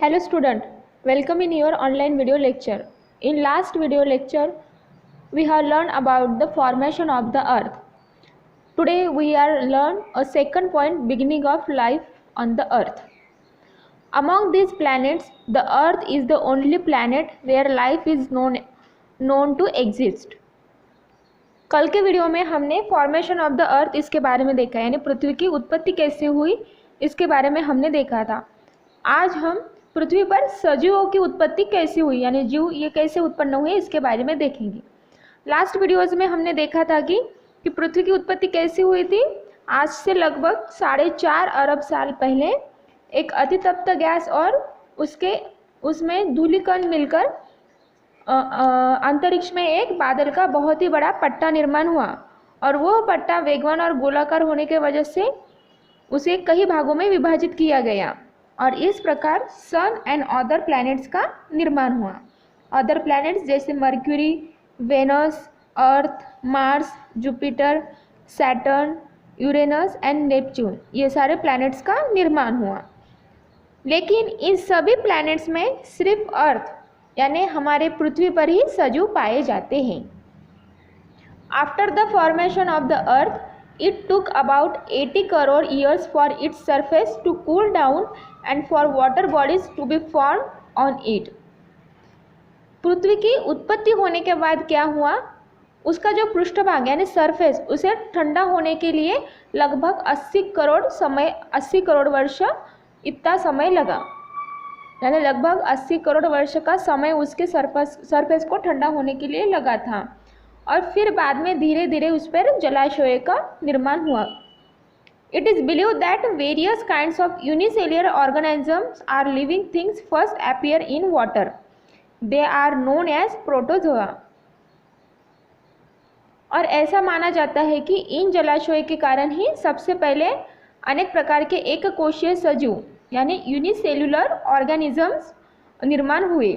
Hello student, welcome in your online video lecture. In last video lecture, we have learned about the formation of the earth. Today we are learn a second point, beginning of life on the earth. Among these planets, the earth is the only planet where life is known to exist. कल के video में हमने formation of the earth इसके बारे में देखा, यानी पृथ्वी की उत्पत्ति कैसे हुई इसके बारे में हमने देखा था। आज हम पृथ्वी पर सजीवों की उत्पत्ति कैसे हुई, यानी जीव ये कैसे उत्पन्न हुए इसके बारे में देखेंगे। लास्ट वीडियोज़ में हमने देखा था कि पृथ्वी की उत्पत्ति कैसे हुई थी। आज से लगभग 4.5 अरब साल पहले एक अतितप्त गैस और उसमें धूलिकण मिलकर अंतरिक्ष में एक बादल का बहुत ही बड़ा पट्टा निर्माण हुआ, और वो पट्टा वेगवान और गोलाकार होने के वजह से उसे कई भागों में विभाजित किया गया, और इस प्रकार सन एंड अदर प्लैनेट्स का निर्माण हुआ। अदर प्लैनेट्स जैसे Mercury, Venus, Earth, Mars, Jupiter, Saturn, Uranus and Neptune, ये सारे प्लैनेट्स का निर्माण हुआ। लेकिन इन सभी प्लैनेट्स में सिर्फ अर्थ यानी हमारे पृथ्वी पर ही सजीव पाए जाते हैं। After the formation of the earth, it took about 80 crore years for its surface to cool down and for water bodies to be formed on it. पृथ्वी की उत्पत्ति होने के बाद क्या हुआ, उसका जो पृष्ठभाग यानी सरफेस, उसे ठंडा होने के लिए लगभग 80 करोड़ वर्ष इतना समय लगा, यानी लगभग 80 करोड़ वर्ष का समय उसके सरफेस को ठंडा होने के लिए लगा था, और फिर बाद में धीरे धीरे उस पर जलाशय का निर्माण हुआ। It is believe that various kinds of unicellular organisms are living things first appear in water, they are known as protozoa. और ऐसा माना जाता है कि इन जलाशय के कारण ही सबसे पहले अनेक प्रकार के एक कोशीय सजीव यानी यूनिसेल्युलर ऑर्गेनिजम्स निर्माण हुए।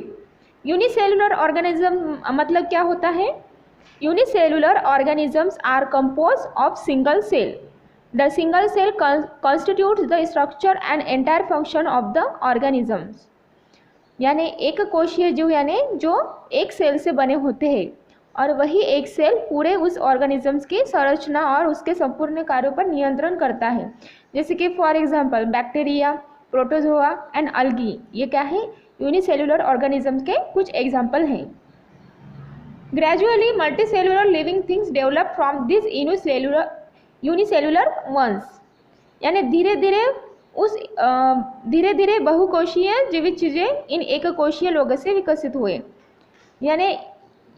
यूनिसेल्युलर ऑर्गेनिज्म मतलब क्या होता है? Unicellular organisms are composed of single cell. The single cell constitutes the structure and entire function of the organisms. यानी एक कोशीय जीव यानी जो एक सेल से बने होते हैं, और वही एक सेल पूरे उस ऑर्गेनिजम्स की संरचना और उसके संपूर्ण कार्यों पर नियंत्रण करता है। जैसे कि for example bacteria, protozoa and algae, ये क्या है? यूनिसेल्युलर ऑर्गेनिजम्स के कुछ एग्जाम्पल हैं। Gradually, multicellular living things develop from these unicellular ones. यानी धीरे धीरे बहुकोशीय जीवित चीज़ें इन एक कोशीय लोगों से विकसित हुए, यानी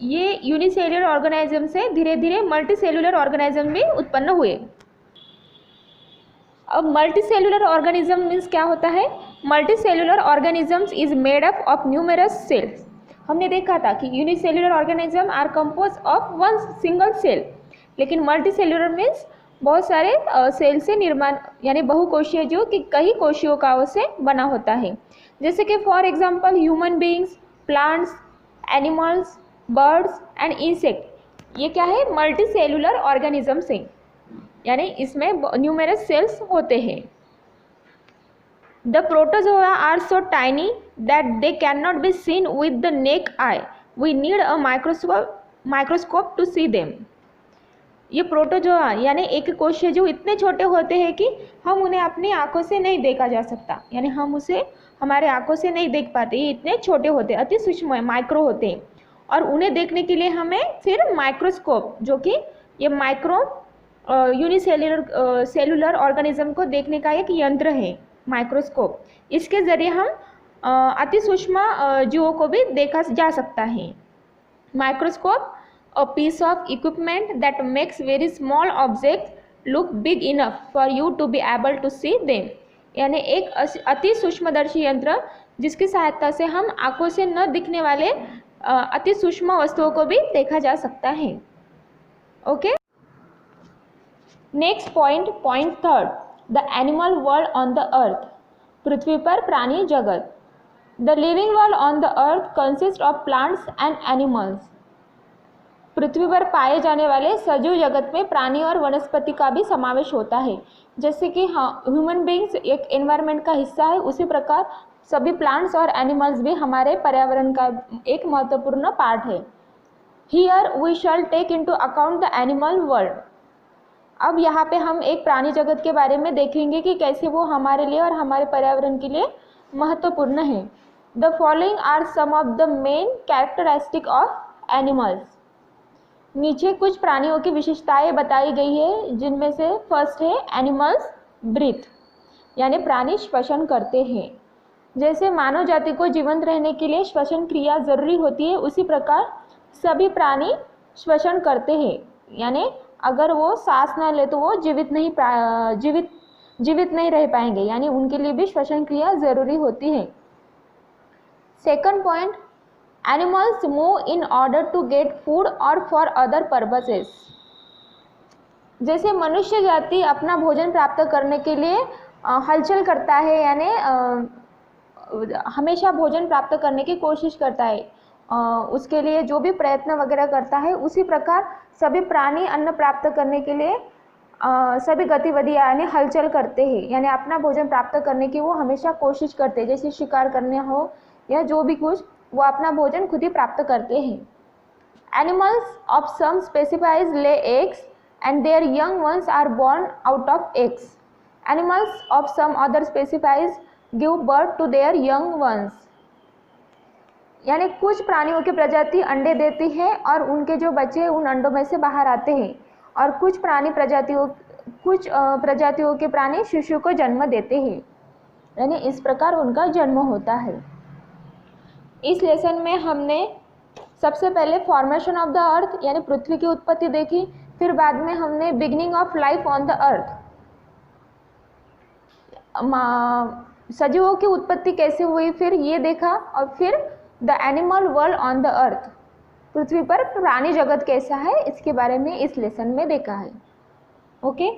ये यूनिसेल्युलर ऑर्गेनिज्म से धीरे धीरे मल्टीसेल्युलर ऑर्गेनिज्म भी उत्पन्न हुए। अब मल्टीसेल्युलर ऑर्गेनिज्म मीन्स क्या होता है? Multicellular organisms is made up of numerous cells. हमने देखा था कि unicellular organism are compose of one single cell, लेकिन मल्टी सेल्युलर मीन्स बहुत सारे सेल से निर्माण यानी बहुकोशीय जो कि कई कोशिकाओं से बना होता है। जैसे कि for example human beings, plants, animals, birds and insect, ये क्या है? मल्टी सेल्युलर ऑर्गेनिजम्स हैं, यानी इसमें न्यूमरस सेल्स होते हैं। The protozoa are so tiny that they cannot be seen with the naked eye. We need a microscope to see them. ये protozoa यानी एक कोशीय जीव इतने छोटे होते हैं कि हम उन्हें अपनी आंखों से नहीं देखा जा सकता, यानी हम उसे हमारे आंखों से नहीं देख पाते। ये इतने छोटे होते हैं, अति सूक्ष्म माइक्रो होते हैं, और उन्हें देखने के लिए हमें फिर माइक्रोस्कोप, जो कि ये माइक्रो सेल्युलर ऑर्गेनिज्म को देखने का एक यंत्र है, माइक्रोस्कोप। इसके ज़रिए हम अति सूक्ष्म जीवों को भी देखा जा सकता है। Microscope a piece of equipment that makes very small object look big enough for you to be able to see them, यानी एक अति सूक्ष्मदर्शी यंत्र जिसकी सहायता से हम आंखों से न दिखने वाले अति सूक्ष्म वस्तुओं को भी देखा जा सकता है। Okay, next point third, the animal world on the earth. पृथ्वी पर प्राणी जगत। The living world on the earth consist of plants and animals. पृथ्वी पर पाए जाने वाले सजीव जगत में प्राणी और वनस्पति का भी समावेश होता है। जैसे कि ह्यूमन बीइंग्स एक एनवायरनमेंट का हिस्सा है, उसी प्रकार सभी प्लांट्स और एनिमल्स भी हमारे पर्यावरण का एक महत्वपूर्ण पार्ट है। Here we shall take into account the animal world. अब यहाँ पे हम एक प्राणी जगत के बारे में देखेंगे कि कैसे वो हमारे लिए और हमारे पर्यावरण के लिए महत्वपूर्ण है। The following are some of the main characteristic of animals. नीचे कुछ प्राणियों की विशेषताएं बताई गई है, जिनमें से फर्स्ट है एनिमल्स ब्रीथ, यानी प्राणी श्वसन करते हैं। जैसे मानव जाति को जीवंत रहने के लिए श्वसन क्रिया जरूरी होती है, उसी प्रकार सभी प्राणी श्वसन करते हैं, यानी अगर वो सांस ना ले तो वो जीवित नहीं रह पाएंगे, यानी उनके लिए भी श्वसन क्रिया जरूरी होती है। Second point, animals move in order to get food और फॉर अदर पर्पसेस। जैसे मनुष्य जाति अपना भोजन प्राप्त करने के लिए हलचल करता है, यानी हमेशा भोजन प्राप्त करने की कोशिश करता है, उसके लिए जो भी प्रयत्न वगैरह करता है, उसी प्रकार सभी प्राणी अन्न प्राप्त करने के लिए सभी गतिविधियाँ यानी हलचल करते हैं, यानी अपना भोजन प्राप्त करने की वो हमेशा कोशिश करते हैं। जैसे शिकार करने हो या जो भी कुछ, वो अपना भोजन खुद ही प्राप्त करते हैं। Animals of some species lay eggs and their young ones are born out of eggs. Animals of some other species give birth to their young ones. यानी कुछ प्राणियों की प्रजाति अंडे देती है और उनके जो बच्चे उन अंडों में से बाहर आते हैं, और कुछ प्रजातियों के प्राणी शिशु को जन्म देते हैं, यानी इस प्रकार उनका जन्म होता है। इस लेसन में हमने सबसे पहले फॉर्मेशन ऑफ द अर्थ यानी पृथ्वी की उत्पत्ति देखी, फिर बाद में हमने beginning of life on the earth, सजीवों की उत्पत्ति कैसे हुई फिर ये देखा, और फिर the animal world on the earth, पृथ्वी पर प्राणी जगत कैसा है इसके बारे में इस लेसन में देखा है। ओके।